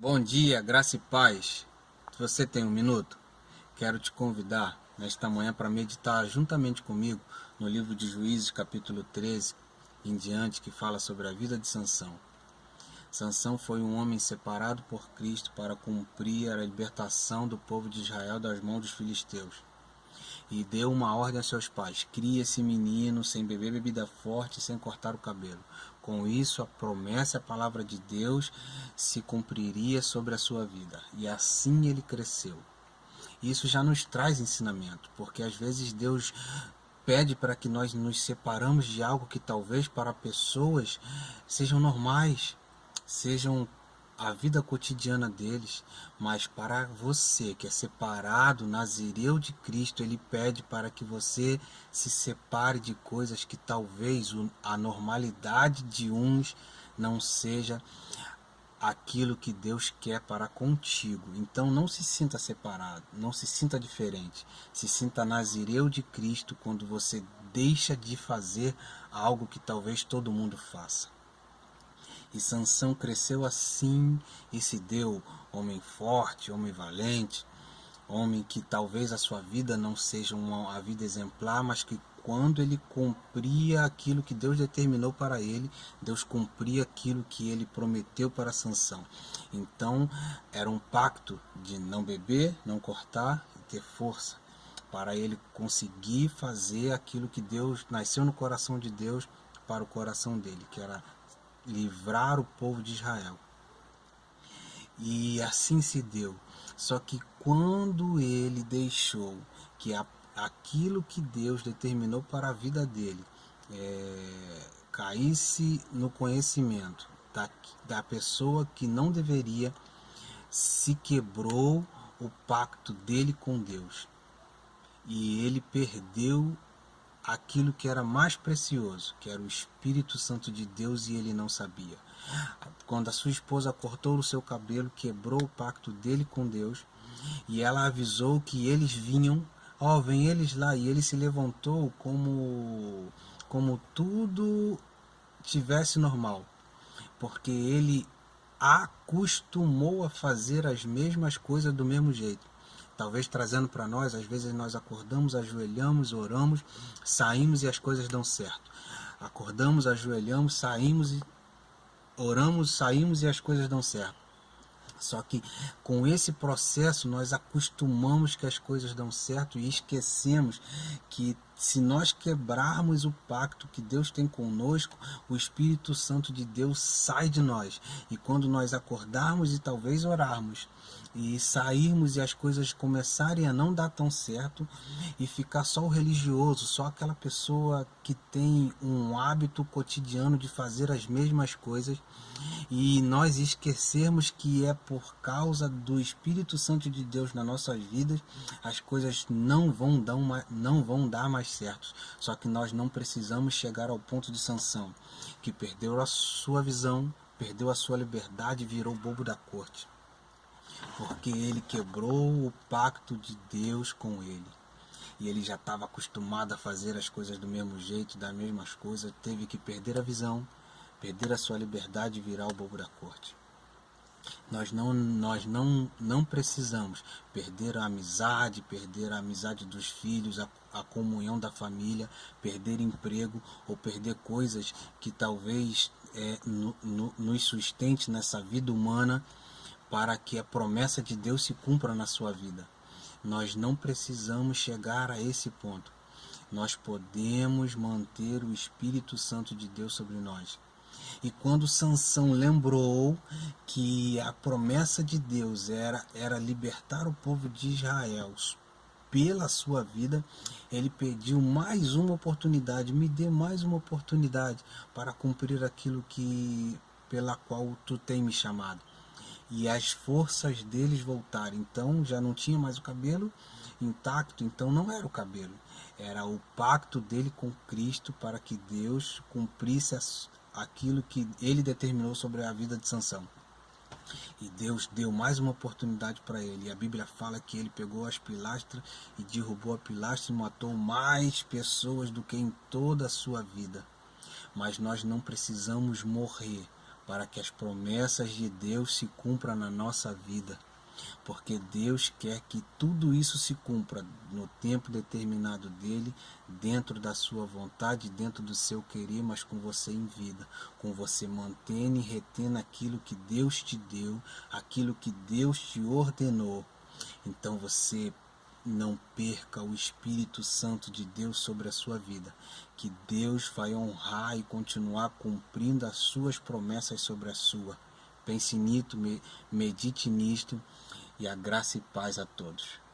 Bom dia, graça e paz. Você tem um minuto? Quero te convidar nesta manhã para meditar juntamente comigo no livro de Juízes, capítulo 13 em diante, que fala sobre a vida de Sansão. Sansão foi um homem separado por Cristo para cumprir a libertação do povo de Israel das mãos dos filisteus. E deu uma ordem a seus pais: crie esse menino sem beber bebida forte e sem cortar o cabelo. Com isso, a promessa e a palavra de Deus se cumpriria sobre a sua vida. E assim ele cresceu. Isso já nos traz ensinamento, porque às vezes Deus pede para que nós nos separamos de algo que talvez para pessoas sejam normais, sejam a vida cotidiana deles, mas para você que é separado, nazireu de Cristo, ele pede para que você se separe de coisas que talvez a normalidade de uns não seja aquilo que Deus quer para contigo. Então não se sinta separado, não se sinta diferente, se sinta nazireu de Cristo quando você deixa de fazer algo que talvez todo mundo faça. E Sansão cresceu assim e se deu homem forte, homem valente, homem que talvez a sua vida não seja uma vida exemplar, mas que quando ele cumpria aquilo que Deus determinou para ele, Deus cumpria aquilo que ele prometeu para Sansão. Então era um pacto de não beber, não cortar e ter força, para ele conseguir fazer aquilo que Deus nasceu no coração de Deus para o coração dele, que era livrar o povo de Israel. E assim se deu. Só que quando ele deixou que aquilo que Deus determinou para a vida dele caísse no conhecimento da pessoa que não deveria, se quebrou o pacto dele com Deus. E ele perdeu aquilo que era mais precioso, que era o Espírito Santo de Deus, e ele não sabia. Quando a sua esposa cortou o seu cabelo, quebrou o pacto dele com Deus, e ela avisou que eles vinham, vem eles lá, e ele se levantou como tudo tivesse normal, porque ele acostumou a fazer as mesmas coisas do mesmo jeito. Talvez trazendo para nós, às vezes nós acordamos, ajoelhamos, oramos, saímos e as coisas dão certo. Acordamos, ajoelhamos, saímos e oramos, saímos e as coisas dão certo. Só que com esse processo nós acostumamos que as coisas dão certo e esquecemos que se nós quebrarmos o pacto que Deus tem conosco, o Espírito Santo de Deus sai de nós. E quando nós acordarmos e talvez orarmos e sairmos e as coisas começarem a não dar tão certo e ficar só o religioso, só aquela pessoa que tem um hábito cotidiano de fazer as mesmas coisas, e nós esquecermos que é por causa do Espírito Santo de Deus nas nossas vidas, as coisas não vão dar mais certo. Só que nós não precisamos chegar ao ponto de Sansão, que perdeu a sua visão, perdeu a sua liberdade e virou bobo da corte, porque ele quebrou o pacto de Deus com ele. E ele já estava acostumado a fazer as coisas do mesmo jeito, das mesmas coisas, teve que perder a visão, perder a sua liberdade e virar o bobo da corte. Nós não precisamos perder a amizade dos filhos, a comunhão da família, perder emprego ou perder coisas que talvez nos sustente nessa vida humana, para que a promessa de Deus se cumpra na sua vida. Nós não precisamos chegar a esse ponto. Nós podemos manter o Espírito Santo de Deus sobre nós. E quando Sansão lembrou que a promessa de Deus era libertar o povo de Israel pela sua vida, ele pediu mais uma oportunidade: me dê mais uma oportunidade para cumprir aquilo pela qual tu tem me chamado. E as forças deles voltaram. Então já não tinha mais o cabelo intacto, então não era o cabelo, era o pacto dele com Cristo, para que Deus cumprisse aquilo que ele determinou sobre a vida de Sansão. E Deus deu mais uma oportunidade para ele. E a Bíblia fala que ele pegou as pilastras e derrubou a pilastra e matou mais pessoas do que em toda a sua vida. Mas nós não precisamos morrer para que as promessas de Deus se cumpram na nossa vida. Porque Deus quer que tudo isso se cumpra no tempo determinado dele, dentro da sua vontade, dentro do seu querer, mas com você em vida, com você mantendo e retendo aquilo que Deus te deu, aquilo que Deus te ordenou. Então você não perca o Espírito Santo de Deus sobre a sua vida, que Deus vai honrar e continuar cumprindo as suas promessas sobre a sua. Pense nisso, medite nisto, e a graça e paz a todos.